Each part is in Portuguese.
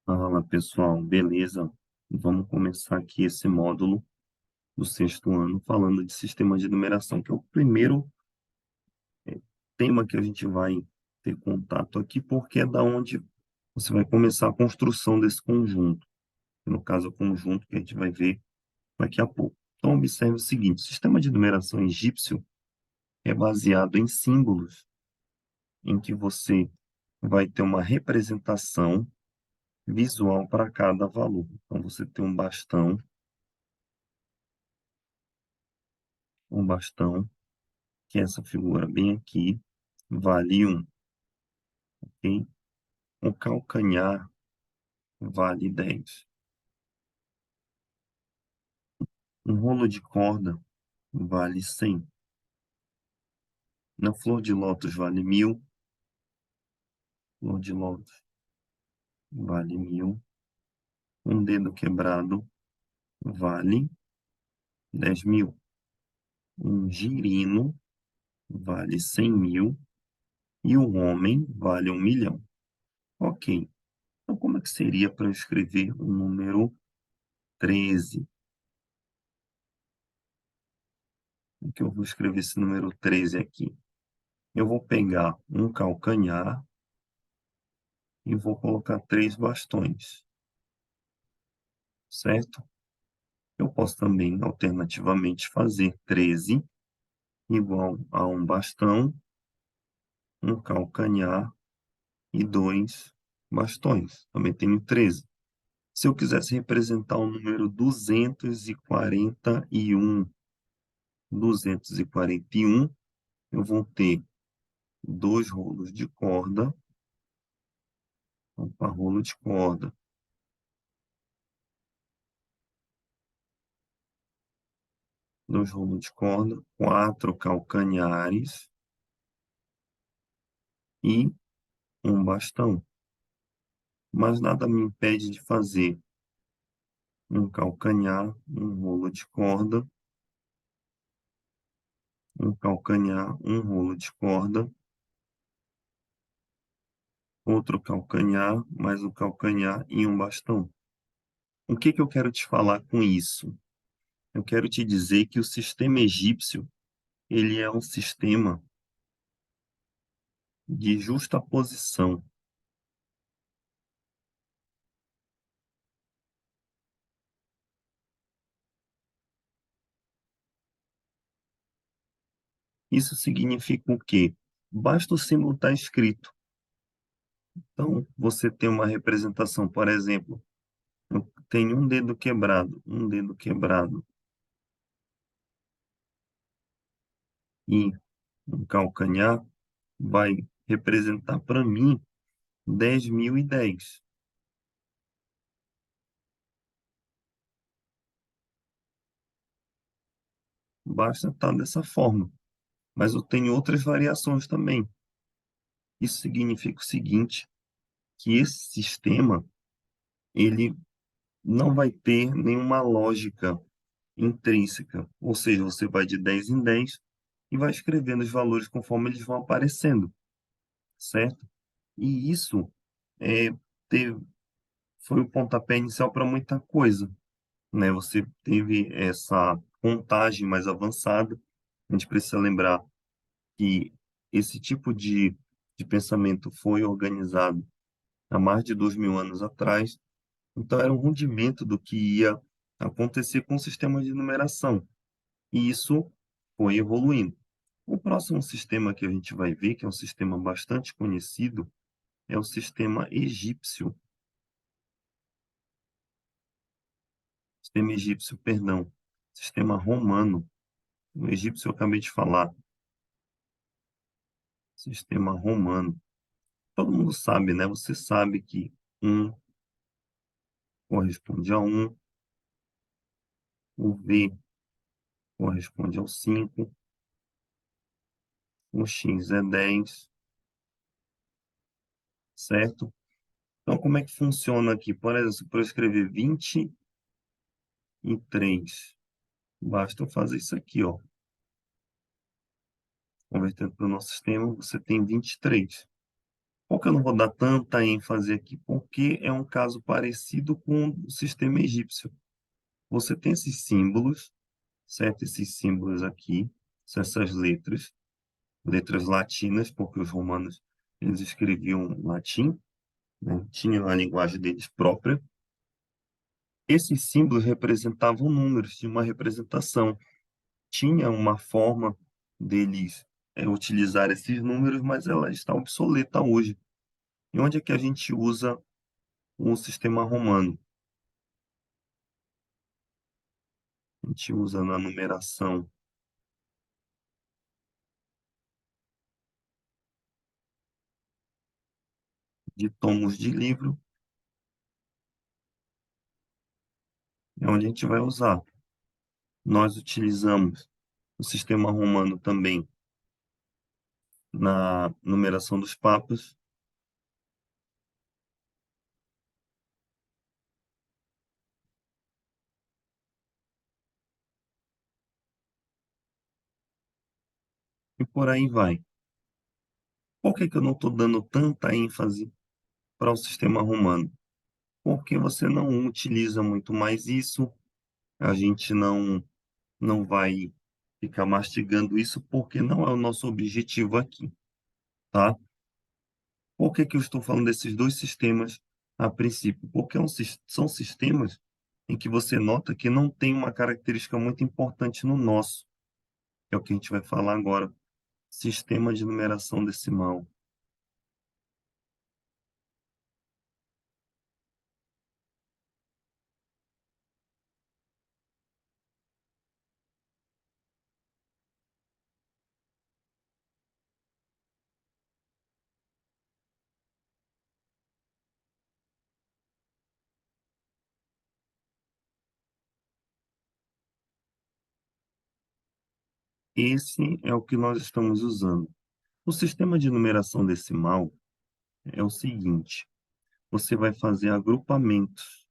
Fala pessoal, beleza? Vamos começar aqui esse módulo do sexto ano falando de sistema de numeração, que é o primeiro tema que a gente vai ter contato aqui, porque é da onde você vai começar a construção desse conjunto, que no caso é o conjunto que a gente vai ver daqui a pouco. Então, observe o seguinte: o sistema de numeração egípcio é baseado em símbolos, em que você vai ter uma representação visual para cada valor. Então, você tem um bastão, que é essa figura bem aqui, vale 1, ok? O calcanhar vale 10. Um rolo de corda vale 100. Na flor de lótus vale 1000. Flor de lótus vale 1000. Um dedo quebrado vale 10.000. Um girino vale 100.000. E um homem vale 1.000.000. Ok. Então, como é que seria para eu escrever o número 13? Como que eu vou escrever esse número 13 aqui? Eu vou pegar um calcanhar e vou colocar 3 bastões, certo? Eu posso também, alternativamente, fazer 13 igual a um bastão, um calcanhar e 2 bastões. Também tenho 13. Se eu quisesse representar o número 241, eu vou ter 2 rolos de corda, opa, rolo de corda, 2 rolos de corda, 4 calcanhares e um bastão. Mas nada me impede de fazer um calcanhar, um rolo de corda, um calcanhar, um rolo de corda, outro calcanhar, mais um calcanhar e um bastão. O que que eu quero te falar com isso? Eu quero te dizer que o sistema egípcio, ele é um sistema de justaposição. Isso significa o quê? Basta o símbolo estar escrito. Então, você tem uma representação, por exemplo, eu tenho um dedo quebrado e um calcanhar, vai representar para mim 10.010. Basta estar dessa forma. Mas eu tenho outras variações também. Isso significa o seguinte, que esse sistema, ele não vai ter nenhuma lógica intrínseca. Ou seja, você vai de 10 em 10 e vai escrevendo os valores conforme eles vão aparecendo, certo? E isso é, teve, foi o pontapé inicial para muita coisa, né? Você teve essa contagem mais avançada. A gente precisa lembrar que esse tipo de pensamento foi organizado há mais de 2.000 anos atrás. Então, era um rudimento do que ia acontecer com o sistema de numeração. E isso foi evoluindo. O próximo sistema que a gente vai ver, que é um sistema bastante conhecido, é o sistema egípcio. Sistema egípcio, perdão. Sistema romano. O egípcio eu acabei de falar. Sistema romano. Todo mundo sabe, né? Você sabe que um corresponde a 1, o V corresponde ao 5, o X é 10, certo? Então, como é que funciona aqui? Por exemplo, para eu escrever 23, basta eu fazer isso aqui, ó. Convertendo para o nosso sistema, você tem 23. Por que eu não vou dar tanta ênfase aqui? Porque é um caso parecido com o sistema egípcio. Você tem esses símbolos, certo? Esses símbolos aqui, são essas letras, letras latinas, porque os romanos eles escreviam latim, né? Tinham a linguagem deles própria. Esses símbolos representavam números, tinha uma representação, tinha uma forma deles utilizar esses números, mas ela está obsoleta hoje. E onde é que a gente usa o sistema romano? A gente usa na numeração de tomos de livro, é onde a gente vai usar. Nós utilizamos o sistema romano também na numeração dos papas, e por aí vai. Por que que eu não estou dando tanta ênfase para o sistema romano? Porque você não utiliza muito mais isso, a gente não vai ficar mastigando isso, porque não é o nosso objetivo aqui, tá? Por que que eu estou falando desses dois sistemas a princípio? Porque são sistemas em que você nota que não tem uma característica muito importante no nosso, que é o que a gente vai falar agora, sistema de numeração decimal. Esse é o que nós estamos usando. O sistema de numeração decimal é o seguinte: você vai fazer agrupamentos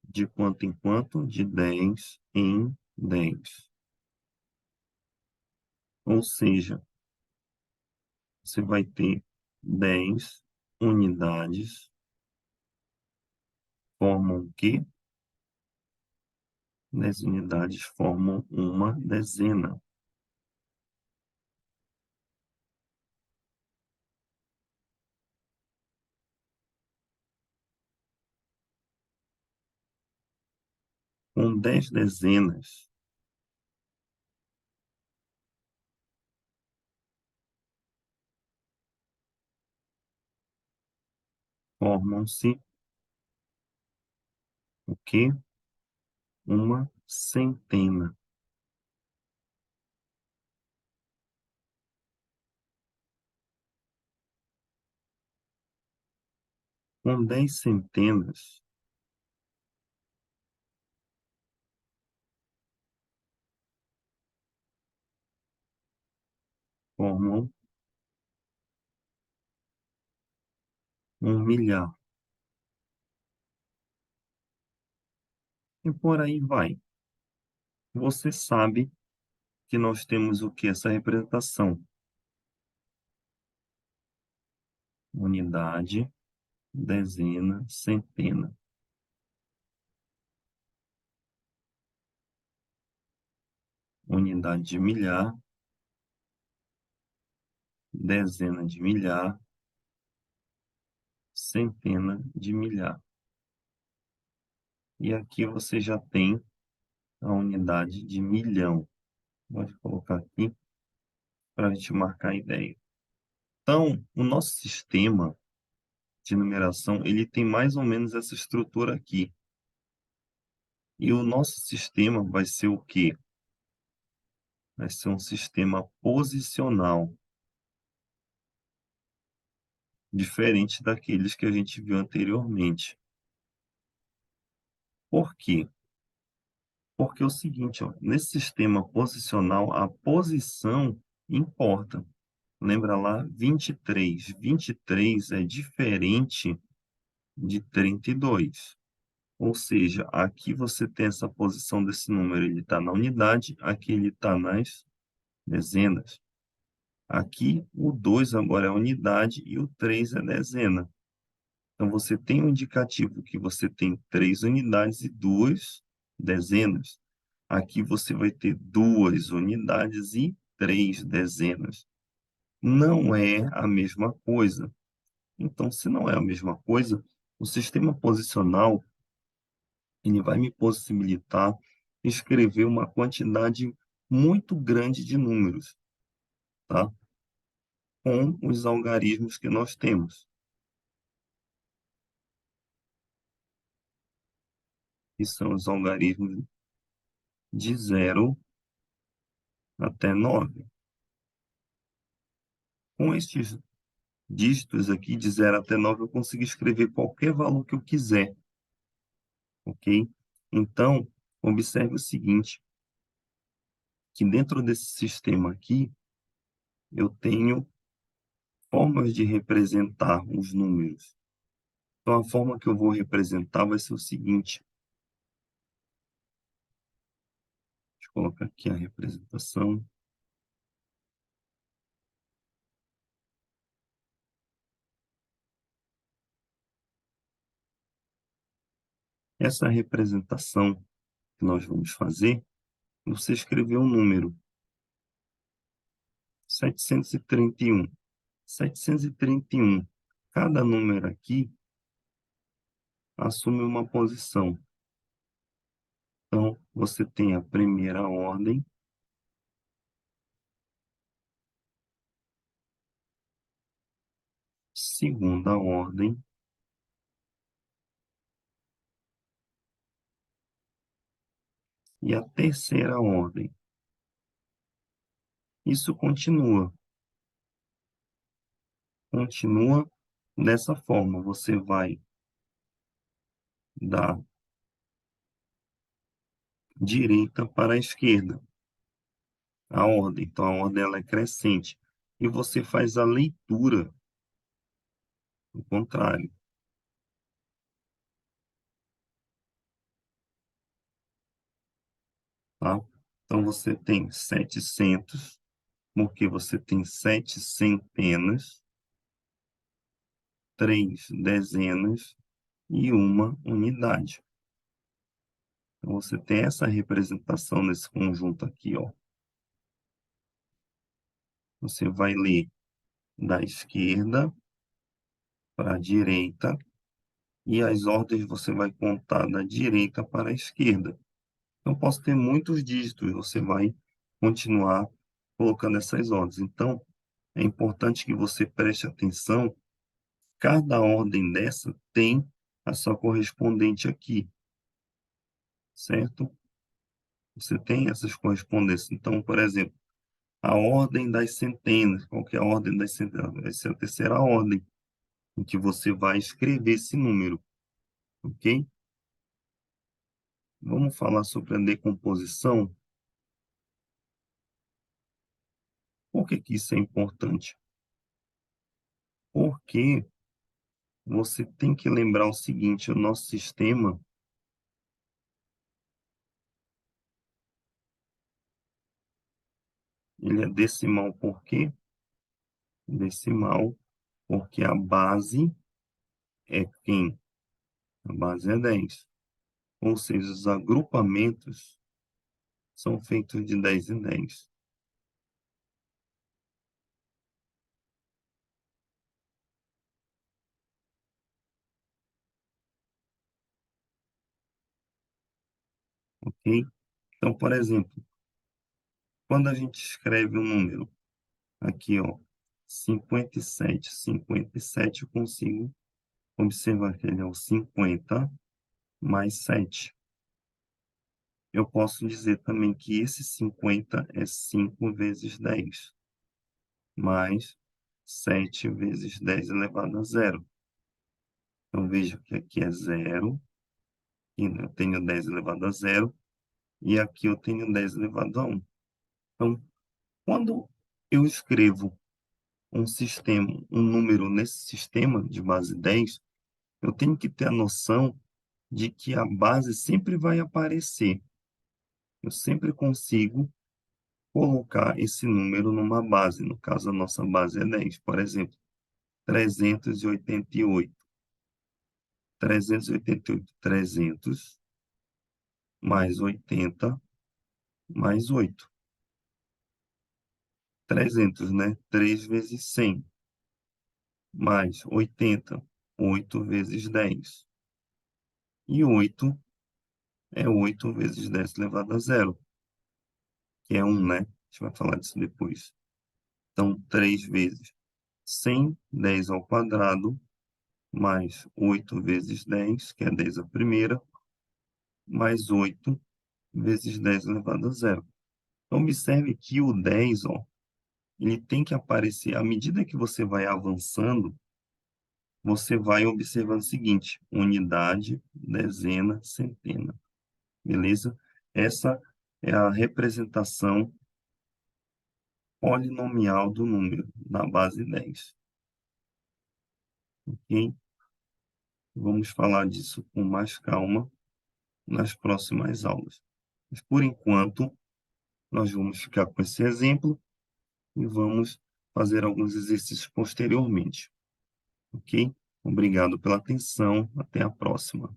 de quanto em quanto, de 10 em 10. Ou seja, você vai ter 10 unidades, formam o quê? 10 unidades formam uma dezena. Com 10 dezenas, formam-se o quê? Uma centena. Com 10 centenas, formam um milhar. E por aí vai. Você sabe que nós temos o que? Essa representação. Unidade, dezena, centena. Unidade de milhar, dezena de milhar, centena de milhar. E aqui você já tem a unidade de milhão. Pode colocar aqui para a gente marcar a ideia. Então, o nosso sistema de numeração, ele tem mais ou menos essa estrutura aqui. E o nosso sistema vai ser o quê? Vai ser um sistema posicional, diferente daqueles que a gente viu anteriormente. Por quê? Porque é o seguinte, ó, nesse sistema posicional, a posição importa. Lembra lá, 23. 23 é diferente de 32. Ou seja, aqui você tem essa posição desse número, ele está na unidade, aqui ele está nas dezenas. Aqui, o 2 agora é unidade e o 3 é dezena. Então, você tem um indicativo que você tem 3 unidades e 2 dezenas. Aqui você vai ter 2 unidades e 3 dezenas. Não é a mesma coisa. Então, se não é a mesma coisa, o sistema posicional ele vai me possibilitar escrever uma quantidade muito grande de números, tá? Com os algarismos que nós temos, que são os algarismos de 0 até 9. Com estes dígitos aqui, de 0 até 9, eu consigo escrever qualquer valor que eu quiser, ok? Então, observe o seguinte, que dentro desse sistema aqui, eu tenho formas de representar os números. Então, a forma que eu vou representar vai ser o seguinte, deixa eu colocar aqui a representação. Essa representação que nós vamos fazer, você escreveu um número, 731. 731. Cada número aqui assume uma posição. Então, você tem a primeira ordem, segunda ordem, e a terceira ordem. Isso continua dessa forma. Você vai da direita para a esquerda, a ordem. Então, a ordem ela é crescente. E você faz a leitura, o contrário, tá? Então, você tem 700, porque você tem 7 centenas, 3 dezenas e uma unidade. Então, você tem essa representação nesse conjunto aqui, ó. Você vai ler da esquerda para a direita e as ordens você vai contar da direita para a esquerda. Então, posso ter muitos dígitos, você vai continuar colocando essas ordens. Então, é importante que você preste atenção, cada ordem dessa tem a sua correspondente aqui, certo? Você tem essas correspondências. Então, por exemplo, a ordem das centenas, qual que é a ordem das centenas? Vai ser a terceira ordem, em que você vai escrever esse número, ok? Vamos falar sobre a decomposição. Por que que isso é importante? Porque você tem que lembrar o seguinte, o nosso sistema, ele é decimal por quê? Decimal porque a base é quem? A base é 10. Ou seja, os agrupamentos são feitos de 10 em 10. Ok? Então, por exemplo, quando a gente escreve um número, aqui, ó, 57, eu consigo observar que ele é o 50 mais 7. Eu posso dizer também que esse 50 é 5 vezes 10, mais 7 vezes 10 elevado a zero. Então, veja que aqui é zero, e eu tenho 10 elevado a zero, e aqui eu tenho 10 elevado a 1. Então, quando eu escrevo um sistema, um número nesse sistema de base 10, eu tenho que ter a noção de que a base sempre vai aparecer. Eu sempre consigo colocar esse número numa base. No caso, a nossa base é 10. Por exemplo, 388. 388, 300 mais 80 mais 8. 300, né? 3 vezes 100 mais 80. 8 vezes 10. E 8 é 8 vezes 10 elevado a zero, que é 1, né? A gente vai falar disso depois. Então, 3 vezes 100, 10 ao quadrado, mais 8 vezes 10, que é 10 a primeira, mais 8 vezes 10 elevado a zero. Então, observe que o 10, ó, ele tem que aparecer, à medida que você vai avançando, você vai observando o seguinte: unidade, dezena, centena. Beleza? Essa é a representação polinomial do número na base 10. Ok? Vamos falar disso com mais calma nas próximas aulas. Mas, por enquanto, nós vamos ficar com esse exemplo e vamos fazer alguns exercícios posteriormente. Ok? Obrigado pela atenção. Até a próxima.